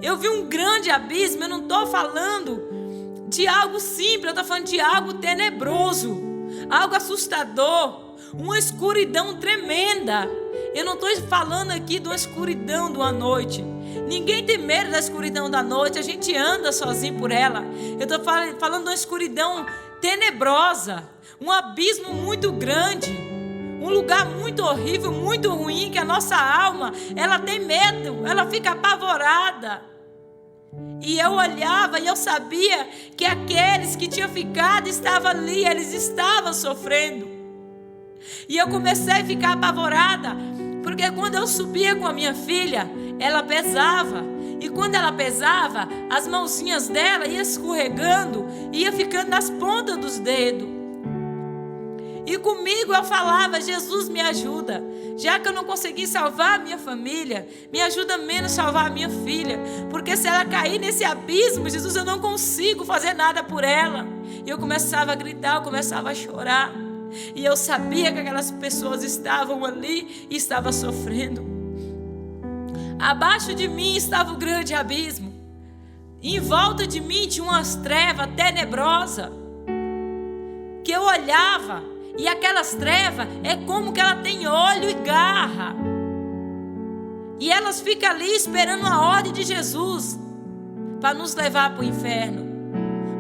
Eu vi um grande abismo. Eu não estou falando de algo simples, eu estou falando de algo tenebroso, algo assustador, uma escuridão tremenda. Eu não estou falando aqui de uma escuridão de uma noite. Ninguém tem medo da escuridão da noite, a gente anda sozinho por ela. Eu estou falando de uma escuridão tenebrosa, um abismo muito grande, um lugar muito horrível, muito ruim, que a nossa alma, ela tem medo, ela fica apavorada. E eu olhava e eu sabia que aqueles que tinham ficado estavam ali, eles estavam sofrendo. E eu comecei a ficar apavorada, porque quando eu subia com a minha filha, ela pesava. E quando ela pesava, as mãozinhas dela iam escorregando, ia ficando nas pontas dos dedos. E comigo eu falava: Jesus, me ajuda. Já que eu não consegui salvar a minha família, me ajuda menos a salvar a minha filha. Porque se ela cair nesse abismo, Jesus, eu não consigo fazer nada por ela. E eu começava a gritar, eu começava a chorar. E eu sabia que aquelas pessoas estavam ali e estavam sofrendo. Abaixo de mim estava o grande abismo. Em volta de mim tinha umas trevas tenebrosas, que eu olhava, e aquelas trevas é como que ela tem olho e garra. E elas ficam ali esperando a ordem de Jesus para nos levar para o inferno.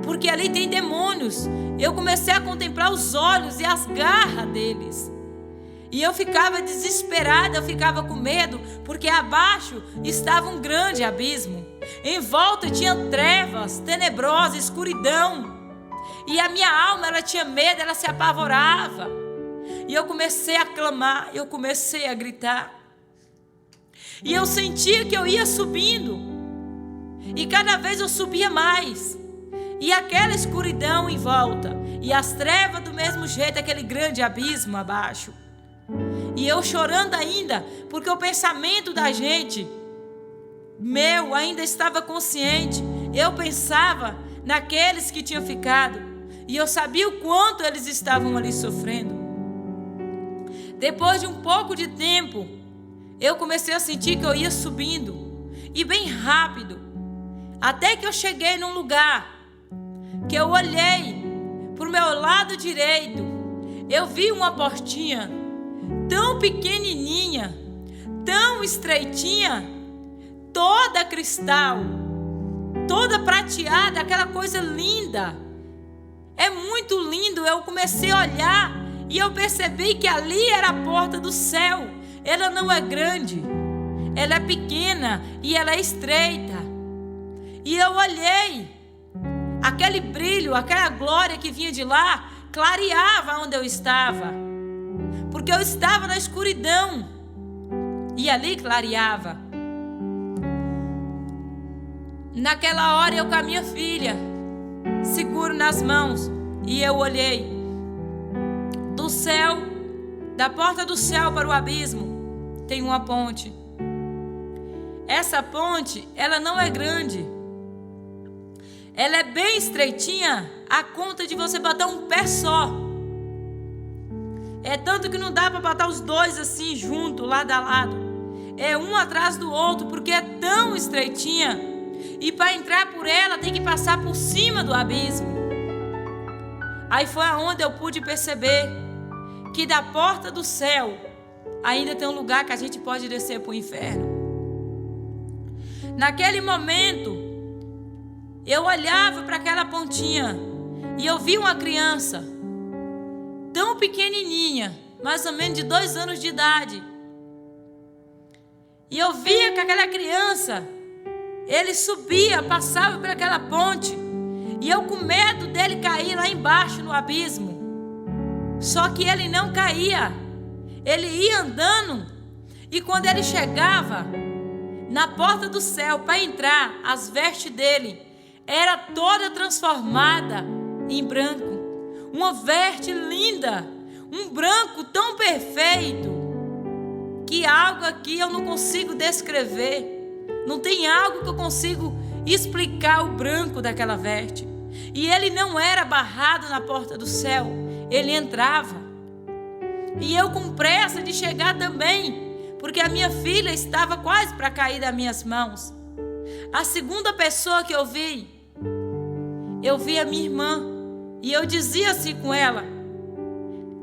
Porque ali tem demônios. Eu comecei a contemplar os olhos e as garras deles. E eu ficava desesperada, eu ficava com medo, porque abaixo estava um grande abismo. Em volta tinha trevas tenebrosas, escuridão. E a minha alma, ela tinha medo, ela se apavorava. E eu comecei a clamar, eu comecei a gritar. E eu sentia que eu ia subindo. E cada vez eu subia mais. E aquela escuridão em volta. E as trevas do mesmo jeito, aquele grande abismo abaixo. E eu chorando ainda, porque o pensamento da gente, meu, ainda estava consciente. Eu pensava naqueles que tinham ficado. E eu sabia o quanto eles estavam ali sofrendo. Depois de um pouco de tempo, eu comecei a sentir que eu ia subindo. E bem rápido. Até que eu cheguei num lugar que eu olhei para o meu lado direito. Eu vi uma portinha tão pequenininha, tão estreitinha, toda cristal, toda prateada, aquela coisa linda. É muito lindo. Eu comecei a olhar e eu percebi que ali era a porta do céu. Ela não é grande, ela é pequena e ela é estreita. E eu olhei, aquele brilho, aquela glória que vinha de lá, clareava onde eu estava. Porque eu estava na escuridão e ali clareava. Naquela hora eu com a minha filha, seguro nas mãos, e eu olhei do céu, da porta do céu para o abismo, tem uma ponte. Essa ponte, ela não é grande. Ela é bem estreitinha, a conta de você botar um pé só. É tanto que não dá para botar os dois assim junto, lado a lado. É um atrás do outro, porque é tão estreitinha. E para entrar por ela tem que passar por cima do abismo. Aí foi aonde eu pude perceber que da porta do céu ainda tem um lugar que a gente pode descer para o inferno. Naquele momento, eu olhava para aquela pontinha e eu vi uma criança tão pequenininha, mais ou menos de 2 anos de idade. E eu via que aquela criança, ele subia, passava por aquela ponte, e eu com medo dele cair lá embaixo no abismo. Só que ele não caía, ele ia andando, e quando ele chegava na porta do céu para entrar, as vestes dele era toda transformada em branco. Uma veste linda, um branco tão perfeito, que algo aqui eu não consigo descrever. Não tem algo que eu consigo explicar o branco daquela veste. E ele não era barrado na porta do céu, ele entrava. E eu com pressa de chegar também, porque a minha filha estava quase para cair das minhas mãos. A segunda pessoa que eu vi a minha irmã. E eu dizia assim com ela,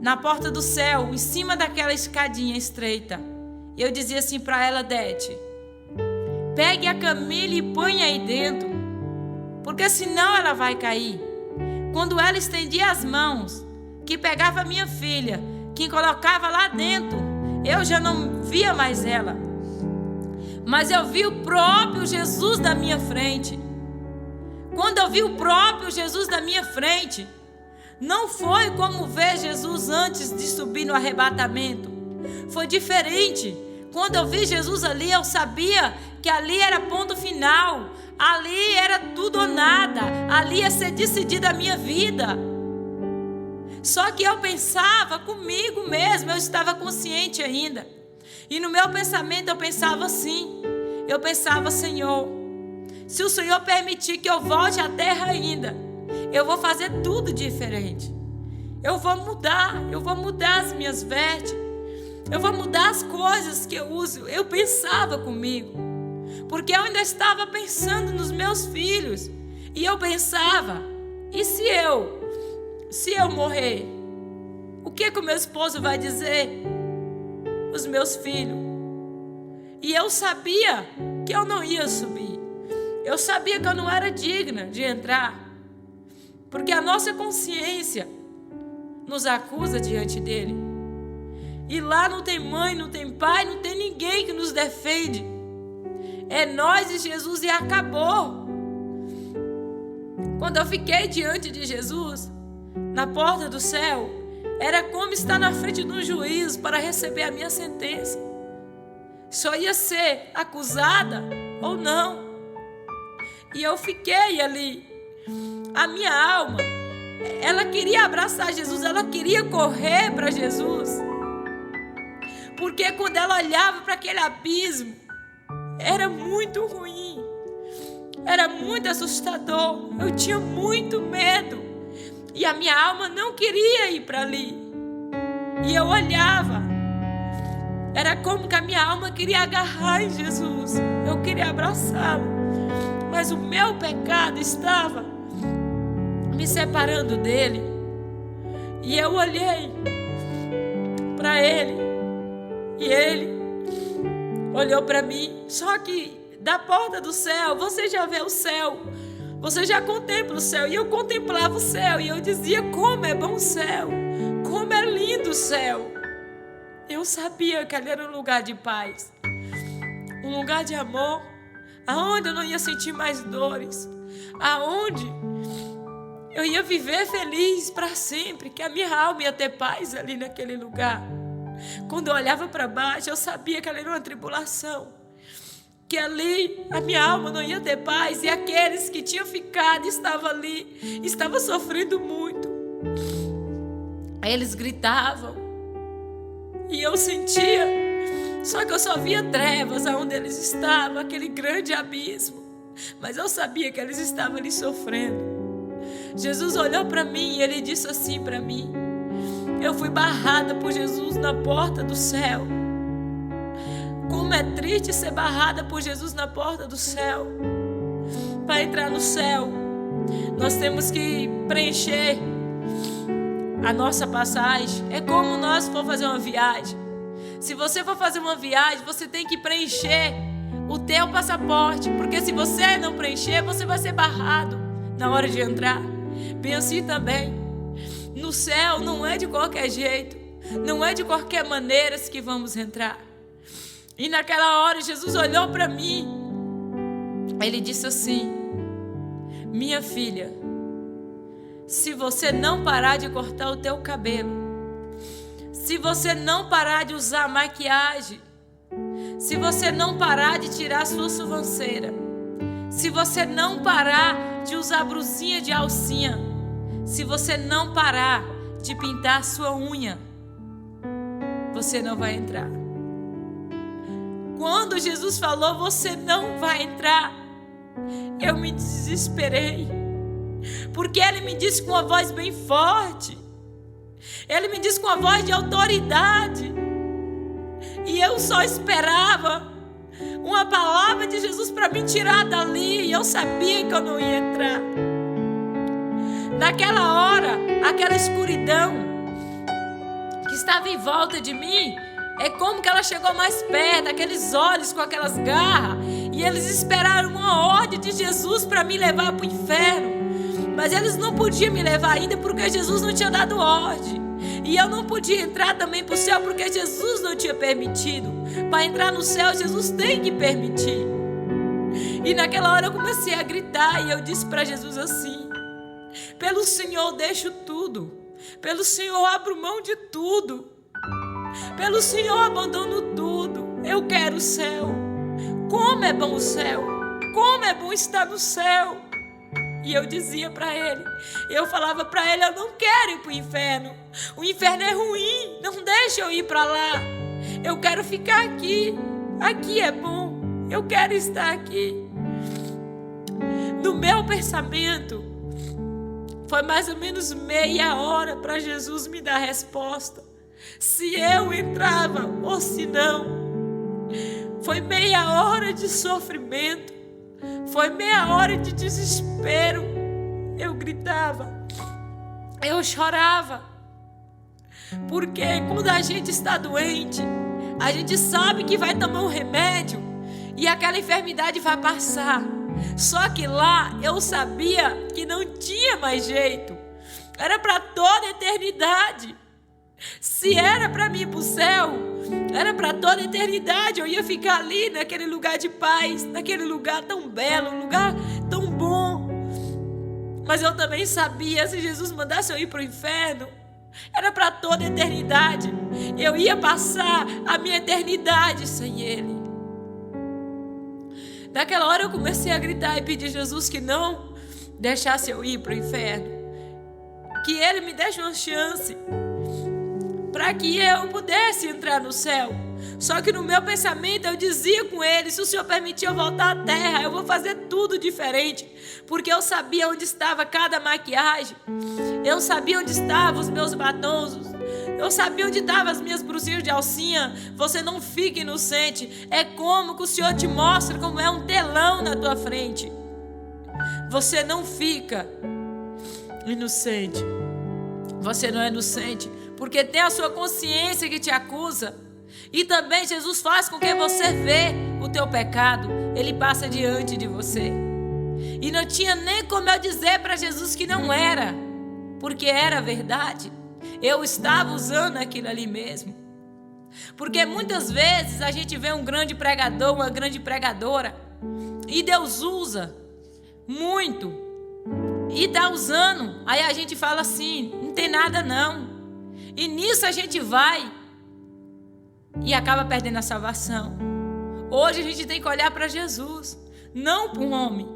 na porta do céu, em cima daquela escadinha estreita. Eu dizia assim para ela: Dete, pegue a Camille e põe aí dentro, porque senão ela vai cair. Quando ela estendia as mãos, que pegava a minha filha, que colocava lá dentro, eu já não via mais ela, mas eu vi o próprio Jesus na minha frente. Quando eu vi o próprio Jesus na minha frente, não foi como ver Jesus antes de subir no arrebatamento. Foi diferente. Quando eu vi Jesus ali, eu sabia que ali era ponto final. Ali era tudo ou nada. Ali ia ser decidida a minha vida. Só que eu pensava comigo mesmo, eu estava consciente ainda. E no meu pensamento eu pensava assim. Eu pensava: Senhor, se o Senhor permitir que eu volte à terra ainda, eu vou fazer tudo diferente. Eu vou mudar as minhas vestes. Eu vou mudar as coisas que eu uso. Eu pensava comigo, porque eu ainda estava pensando nos meus filhos. E eu pensava: e se eu morrer? O que o meu esposo vai dizer? Os meus filhos. E eu sabia que eu não ia subir. Eu sabia que eu não era digna de entrar, porque a nossa consciência nos acusa diante dele. E lá não tem mãe, não tem pai, não tem ninguém que nos defende. É nós e Jesus, e acabou. Quando eu fiquei diante de Jesus, na porta do céu, era como estar na frente de um juiz para receber a minha sentença. Só ia ser acusada ou não. E eu fiquei ali. A minha alma, ela queria abraçar Jesus, ela queria correr para Jesus. Porque quando ela olhava para aquele abismo, era muito ruim. Era muito assustador. Eu tinha muito medo. E a minha alma não queria ir para ali. E eu olhava. Era como que a minha alma queria agarrar em Jesus. Eu queria abraçá-lo. Mas o meu pecado estava me separando dele. E eu olhei para ele. E ele olhou para mim. Só que da porta do céu, você já vê o céu. Você já contempla o céu. E eu contemplava o céu. E eu dizia: como é bom o céu. Como é lindo o céu. Eu sabia que ali era um lugar de paz. Um lugar de amor. Aonde eu não ia sentir mais dores. Aonde eu ia viver feliz para sempre. Que a minha alma ia ter paz ali naquele lugar. Quando eu olhava para baixo, eu sabia que ali era uma tribulação. Que ali a minha alma não ia ter paz. E aqueles que tinham ficado, estavam ali, estavam sofrendo muito. Aí eles gritavam. E eu sentia. Só que eu só via trevas aonde eles estavam, aquele grande abismo. Mas eu sabia que eles estavam ali sofrendo. Jesus olhou para mim e ele disse assim para mim: eu fui barrada por Jesus na porta do céu. Como é triste ser barrada por Jesus na porta do céu. Para entrar no céu, nós temos que preencher a nossa passagem. É como nós for fazer uma viagem. Se você for fazer uma viagem, você tem que preencher o teu passaporte. Porque se você não preencher, você vai ser barrado na hora de entrar. Bem assim também. No céu não é de qualquer jeito. Não é de qualquer maneira que vamos entrar. E naquela hora Jesus olhou para mim. Ele disse assim: minha filha, se você não parar de cortar o teu cabelo, se você não parar de usar maquiagem, se você não parar de tirar a sua sobrancelha, se você não parar de usar brusinha de alcinha, se você não parar de pintar a sua unha, você não vai entrar. Quando Jesus falou, você não vai entrar, eu me desesperei. Porque ele me disse com uma voz bem forte. Ele me disse com uma voz de autoridade. E eu só esperava uma palavra de Jesus para me tirar dali, e eu sabia que eu não ia entrar. Naquela hora, aquela escuridão que estava em volta de mim, é como que ela chegou mais perto, aqueles olhos com aquelas garras, e eles esperaram uma ordem de Jesus para me levar para o inferno. Mas eles não podiam me levar ainda porque Jesus não tinha dado ordem. E eu não podia entrar também para o céu porque Jesus não tinha permitido. Para entrar no céu, Jesus tem que permitir. E naquela hora eu comecei a gritar e eu disse para Jesus assim: pelo Senhor deixo tudo, pelo Senhor abro mão de tudo, pelo Senhor abandono tudo. Eu quero o céu. Como é bom o céu, como é bom estar no céu. E eu dizia para ele, eu falava para ele: eu não quero ir para o inferno é ruim, não deixa eu ir para lá, eu quero ficar aqui, aqui é bom, eu quero estar aqui. No meu pensamento, foi mais ou menos meia hora para Jesus me dar a resposta, se eu entrava ou se não. Foi meia hora de sofrimento, foi meia hora de desespero. Eu gritava, eu chorava, porque quando a gente está doente, a gente sabe que vai tomar um remédio e aquela enfermidade vai passar. Só que lá eu sabia que não tinha mais jeito, era para toda a eternidade. Se era para mim ir para o céu, era para toda a eternidade. Eu ia ficar ali naquele lugar de paz, naquele lugar tão belo, um lugar tão bom. Mas eu também sabia, se Jesus mandasse eu ir para o inferno, era para toda a eternidade. Eu ia passar a minha eternidade sem Ele. Naquela hora eu comecei a gritar e pedir a Jesus que não deixasse eu ir para o inferno, que Ele me desse uma chance para que eu pudesse entrar no céu. Só que no meu pensamento eu dizia com ele: se o Senhor permitir eu voltar à terra, eu vou fazer tudo diferente. Porque eu sabia onde estava cada maquiagem, eu sabia onde estavam os meus batons, eu sabia onde estavam as minhas brusinhas de alcinha. Você não fica inocente. É como que o Senhor te mostra como é um telão na tua frente. Você não fica inocente. Você não é inocente porque tem a sua consciência que te acusa. E também Jesus faz com que você vê o teu pecado. Ele passa diante de você. E não tinha nem como eu dizer para Jesus que não era, porque era verdade. Eu estava usando aquilo ali mesmo. Porque muitas vezes a gente vê um grande pregador, uma grande pregadora, e Deus usa muito, e está usando. Aí a gente fala assim: não tem nada não. E nisso a gente vai e acaba perdendo a salvação. Hoje a gente tem que olhar para Jesus, não para um homem,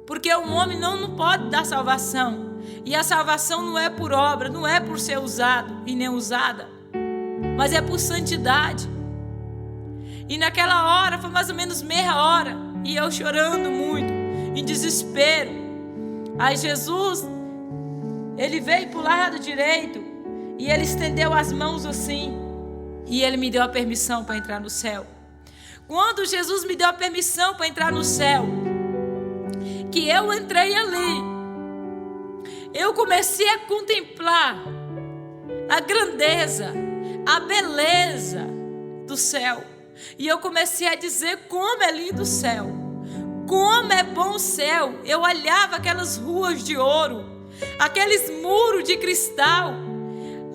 porque um homem não pode dar salvação. E a salvação não é por obra, não é por ser usado e nem usada, mas é por santidade. E naquela hora, foi mais ou menos meia hora, e eu chorando muito, em desespero. Aí Jesus, ele veio para o lado direito, e ele estendeu as mãos assim, e ele me deu a permissão para entrar no céu. Quando Jesus me deu a permissão para entrar no céu, que eu entrei ali, eu comecei a contemplar a grandeza, a beleza do céu. E eu comecei a dizer como é lindo o céu, como é bom o céu. Eu olhava aquelas ruas de ouro, aqueles muros de cristal,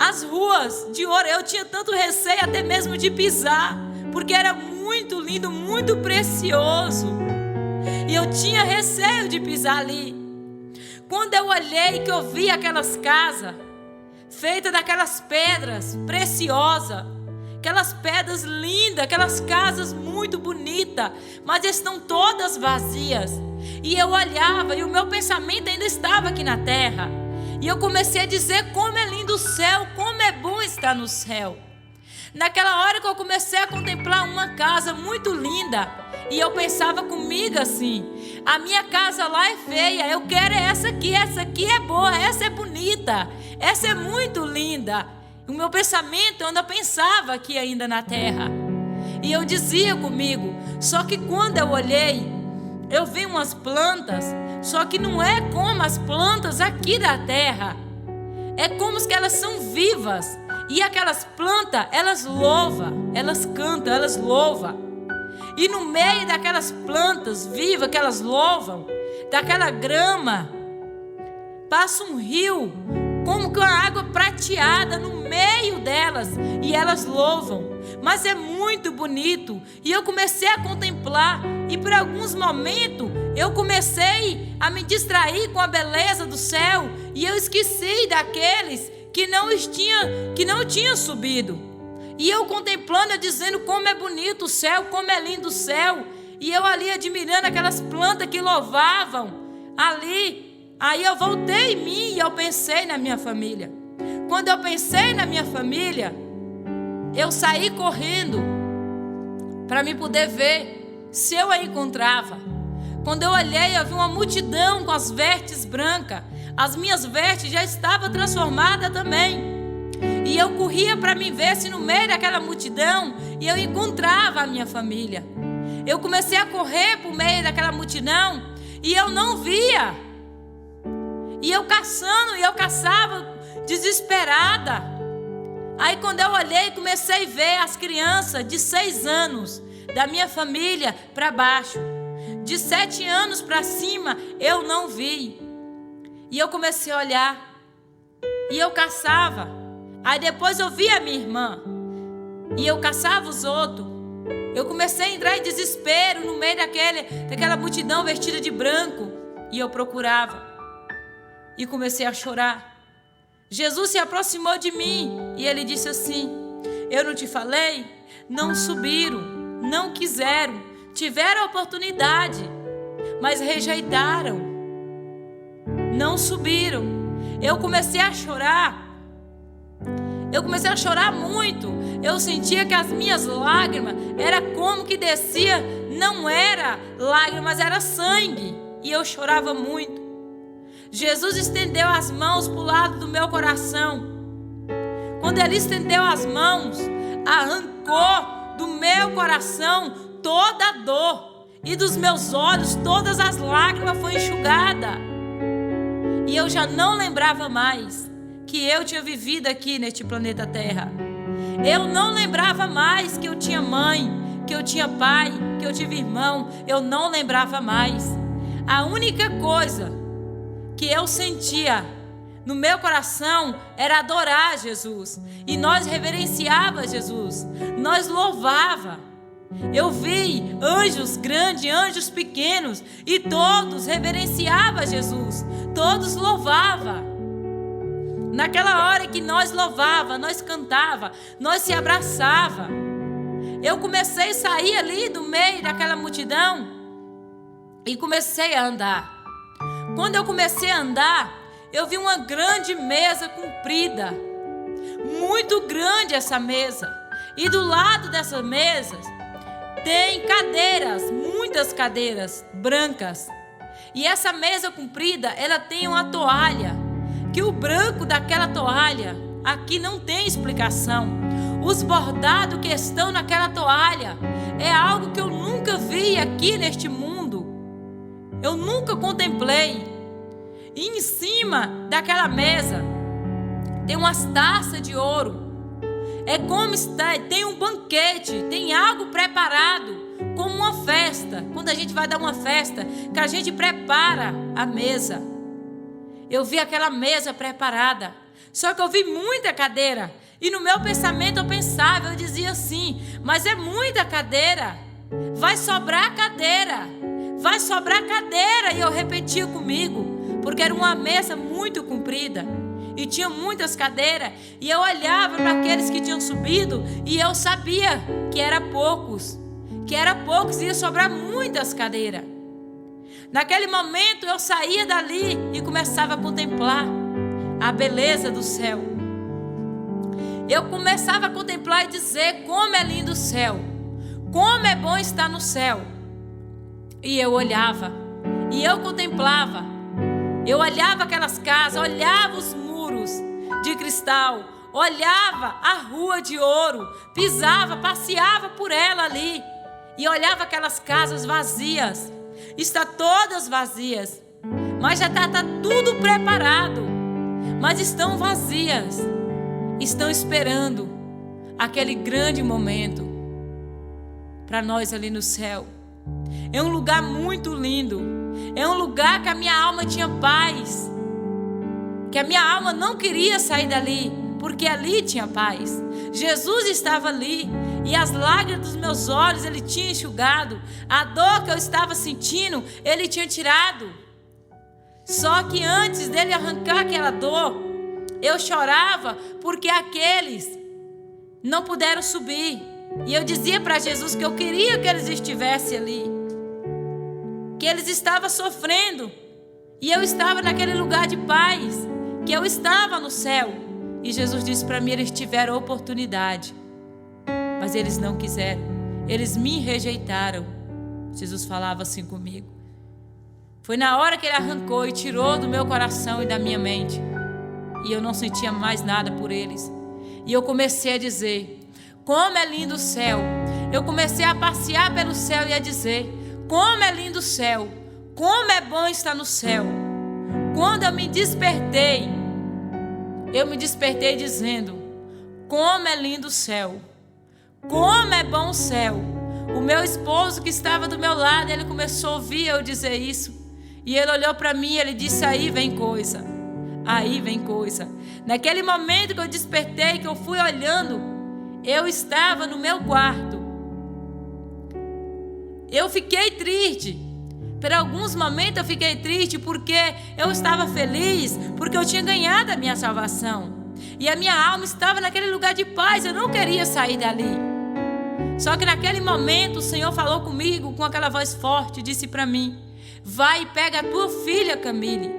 as ruas de ouro. Eu tinha tanto receio até mesmo de pisar, porque era muito lindo, muito precioso. E eu tinha receio de pisar ali. Quando eu olhei, que eu vi aquelas casas feitas daquelas pedras preciosas, aquelas pedras lindas, aquelas casas muito bonitas, mas estão todas vazias. E eu olhava e o meu pensamento ainda estava aqui na terra. E eu comecei a dizer como é lindo o céu, como é bom estar no céu. Naquela hora que eu comecei a contemplar uma casa muito linda, e eu pensava comigo assim: a minha casa lá é feia, eu quero essa aqui é boa, essa é bonita, essa é muito linda. O meu pensamento, eu ainda pensava aqui ainda na terra. E eu dizia comigo, só que quando eu olhei, eu vi umas plantas, só que não é como as plantas aqui da terra. É como que elas são vivas. E aquelas plantas, elas louvam, elas cantam, elas louvam. E no meio daquelas plantas vivas que elas louvam, daquela grama, passa um rio, como com a água prateada no meio delas, e elas louvam. Mas é muito bonito. E eu comecei a contemplar, e por alguns momentos eu comecei a me distrair com a beleza do céu, e eu esqueci daqueles que não tinham subido. E eu contemplando, eu dizendo como é bonito o céu, como é lindo o céu. E eu ali admirando aquelas plantas que louvavam ali. Aí eu voltei em mim e eu pensei na minha família. Quando eu pensei na minha família, eu saí correndo para me poder ver se eu a encontrava. Quando eu olhei, eu vi uma multidão com as vestes brancas. As minhas vestes já estavam transformadas também. E eu corria para me ver se no meio daquela multidão eu encontrava a minha família. Eu comecei a correr por meio daquela multidão e eu não via. E eu caçando, e eu caçava desesperada. Aí quando eu olhei, comecei a ver as crianças de 6 anos da minha família para baixo. De 7 anos para cima eu não vi. E eu comecei a olhar. E eu caçava. Aí depois eu vi a minha irmã. E eu caçava os outros. Eu comecei a entrar em desespero no meio daquela multidão vestida de branco. E eu procurava. E comecei a chorar. Jesus se aproximou de mim. E ele disse assim: eu não te falei? Não subiram, não quiseram, tiveram a oportunidade, mas rejeitaram. Não subiram. Eu comecei a chorar. Eu comecei a chorar muito. Eu sentia que as minhas lágrimas era como que descia. Não era lágrimas, era sangue. E eu chorava muito. Jesus estendeu as mãos para o lado do meu coração. Quando ele estendeu as mãos, arrancou do meu coração toda a dor. E dos meus olhos todas as lágrimas foram enxugadas. E eu já não lembrava mais que eu tinha vivido aqui neste planeta Terra. Eu não lembrava mais que eu tinha mãe, que eu tinha pai, que eu tive irmão. Eu não lembrava mais. A única coisa que eu sentia no meu coração era adorar Jesus. E nós reverenciava Jesus. Nós louvava. Eu vi anjos grandes, anjos pequenos, e todos reverenciavam Jesus. Todos louvavam. Naquela hora que nós louvava, nós cantava, nós se abraçava. Eu comecei a sair ali do meio daquela multidão e comecei a andar. Quando eu comecei a andar, eu vi uma grande mesa comprida. Muito grande essa mesa. E do lado dessa mesa tem cadeiras, muitas cadeiras brancas. E essa mesa comprida, ela tem uma toalha, que o branco daquela toalha, aqui não tem explicação. Os bordados que estão naquela toalha é algo que eu nunca vi aqui neste mundo. Eu nunca contemplei. E em cima daquela mesa tem umas taças de ouro. É como tem um banquete, tem algo preparado, como uma festa. Quando a gente vai dar uma festa, que a gente prepara a mesa. Eu vi aquela mesa preparada. Só que eu vi muita cadeira. E no meu pensamento eu pensava, eu dizia assim: mas é muita cadeira. Vai sobrar cadeira. Vai sobrar cadeira. E eu repetia comigo, porque era uma mesa muito comprida. E tinha muitas cadeiras. E eu olhava para aqueles que tinham subido. E eu sabia que era poucos. Que era poucos, ia sobrar muitas cadeiras. Naquele momento eu saía dali e começava a contemplar a beleza do céu. Eu começava a contemplar e dizer como é lindo o céu. Como é bom estar no céu. E eu olhava. E eu contemplava. Eu olhava aquelas casas, olhava os muros de cristal, olhava a rua de ouro, pisava, passeava por ela ali e olhava aquelas casas vazias. Está todas vazias, mas já está tudo preparado, mas estão vazias, estão esperando aquele grande momento para nós ali no céu. É um lugar muito lindo, é um lugar que a minha alma tinha paz, que a minha alma não queria sair dali, porque ali tinha paz. Jesus estava ali e as lágrimas dos meus olhos Ele tinha enxugado, a dor que eu estava sentindo Ele tinha tirado. Só que antes dele arrancar aquela dor, eu chorava porque aqueles não puderam subir. E eu dizia para Jesus que eu queria que eles estivessem ali, que eles estavam sofrendo e eu estava naquele lugar de paz, que eu estava no céu. E Jesus disse para mim: eles tiveram oportunidade, mas eles não quiseram, eles me rejeitaram. Jesus falava assim comigo. Foi na hora que Ele arrancou e tirou do meu coração e da minha mente, e eu não sentia mais nada por eles. E eu comecei a dizer: como é lindo o céu. Eu comecei a passear pelo céu e a dizer: como é lindo o céu, como é bom estar no céu. Quando eu me despertei dizendo: como é lindo o céu, como é bom o céu. O meu esposo que estava do meu lado, ele começou a ouvir eu dizer isso, e ele olhou para mim e ele disse: aí vem coisa, aí vem coisa. Naquele momento que eu despertei, que eu fui olhando, eu estava no meu quarto. Eu fiquei triste. Por alguns momentos eu fiquei triste porque eu estava feliz, porque eu tinha ganhado a minha salvação. E a minha alma estava naquele lugar de paz, eu não queria sair dali. Só que naquele momento o Senhor falou comigo com aquela voz forte, disse para mim: vai e pega a tua filha Camille.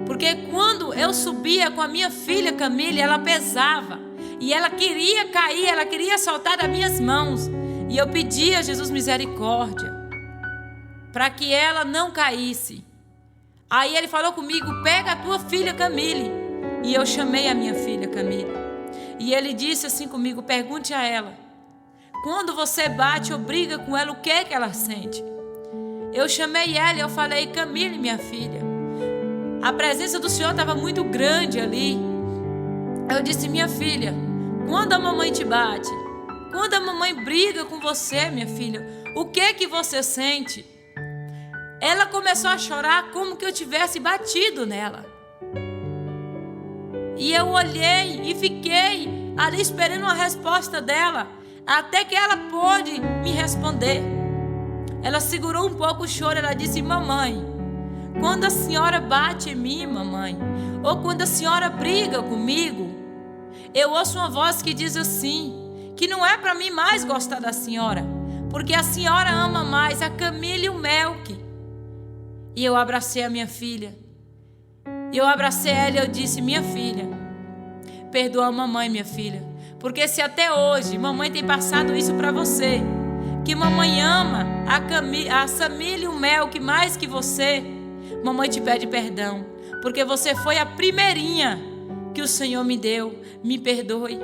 Porque quando eu subia com a minha filha Camille, ela pesava. E ela queria cair, ela queria soltar das minhas mãos. E eu pedi a Jesus misericórdia para que ela não caísse. Aí Ele falou comigo: pega a tua filha Camille. E eu chamei a minha filha Camille. E Ele disse assim comigo: pergunte a ela, quando você bate ou briga com ela, o que é que ela sente? Eu chamei ela e eu falei: Camille, minha filha, a presença do Senhor estava muito grande ali. Eu disse: minha filha, quando a mamãe te bate, quando a mamãe briga com você, minha filha, o que é que você sente? Ela começou a chorar como que eu tivesse batido nela. E eu olhei e fiquei ali esperando uma resposta dela, até que ela pôde me responder. Ela segurou um pouco o choro, ela disse: mamãe, quando a senhora bate em mim, mamãe, ou quando a senhora briga comigo, eu ouço uma voz que diz assim, que não é para mim mais gostar da senhora, porque a senhora ama mais a Camille e o Melk. E eu abracei a minha filha. Eu abracei ela e eu disse: minha filha, perdoa a mamãe, minha filha, porque se até hoje mamãe tem passado isso para você, que mamãe ama a Samília e o Melk mais que você, mamãe te pede perdão, porque você foi a primeirinha que o Senhor me deu, me perdoe.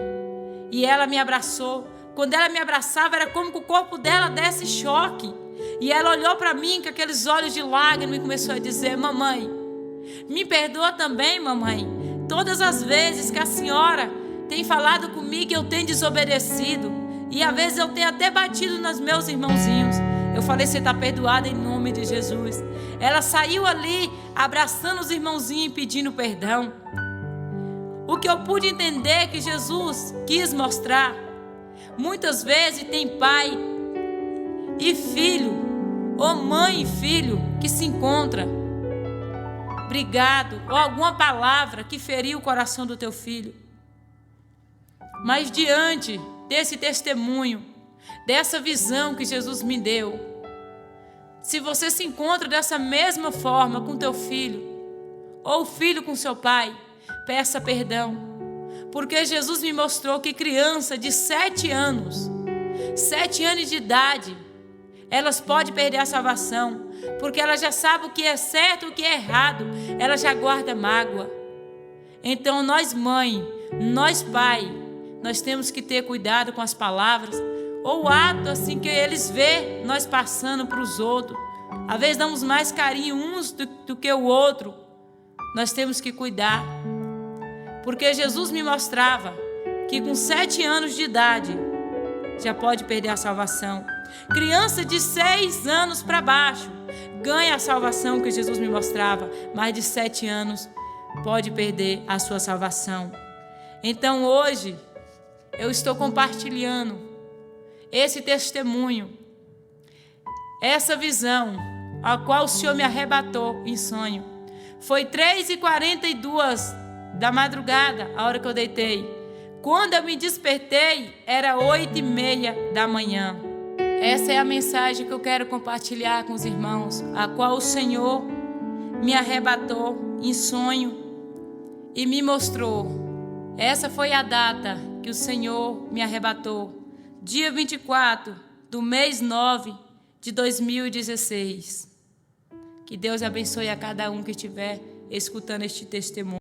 E ela me abraçou. Quando ela me abraçava, era como que o corpo dela desse choque. E ela olhou para mim com aqueles olhos de lágrimas e começou a dizer: mamãe, me perdoa também, mamãe, todas as vezes que a senhora tem falado comigo que eu tenho desobedecido, e às vezes eu tenho até batido nos meus irmãozinhos. Eu falei: você está perdoada em nome de Jesus. Ela saiu ali abraçando os irmãozinhos e pedindo perdão. O que eu pude entender que Jesus quis mostrar, muitas vezes tem pai e filho, ou mãe e filho, que se encontra brigado, ou alguma palavra que feriu o coração do teu filho. Mas diante desse testemunho, dessa visão que Jesus me deu, se você se encontra dessa mesma forma com teu filho, ou o filho com seu pai, peça perdão, porque Jesus me mostrou que criança de 7 anos de idade, elas podem perder a salvação, porque ela já sabe o que é certo e o que é errado, ela já guarda mágoa. Então nós, mãe, Nós, pai, nós temos que ter cuidado com as palavras, ou o ato assim que eles vê nós passando para os outros. Às vezes damos mais carinho uns do que o outro. Nós temos que cuidar. Porque Jesus me mostrava que com 7 anos de idade já pode perder a salvação. Criança de 6 anos para baixo ganha a salvação que Jesus me mostrava. Mais de 7 anos pode perder a sua salvação. Então hoje eu estou compartilhando esse testemunho, essa visão a qual o Senhor me arrebatou em sonho. Foi 3h42 da madrugada, a hora que eu deitei. Quando eu me despertei, era 8h30 da manhã. Essa é a mensagem que eu quero compartilhar com os irmãos, a qual o Senhor me arrebatou em sonho e me mostrou. Essa foi a data que o Senhor me arrebatou. Dia 24 do mês 9 de 2016. Que Deus abençoe a cada um que estiver escutando este testemunho.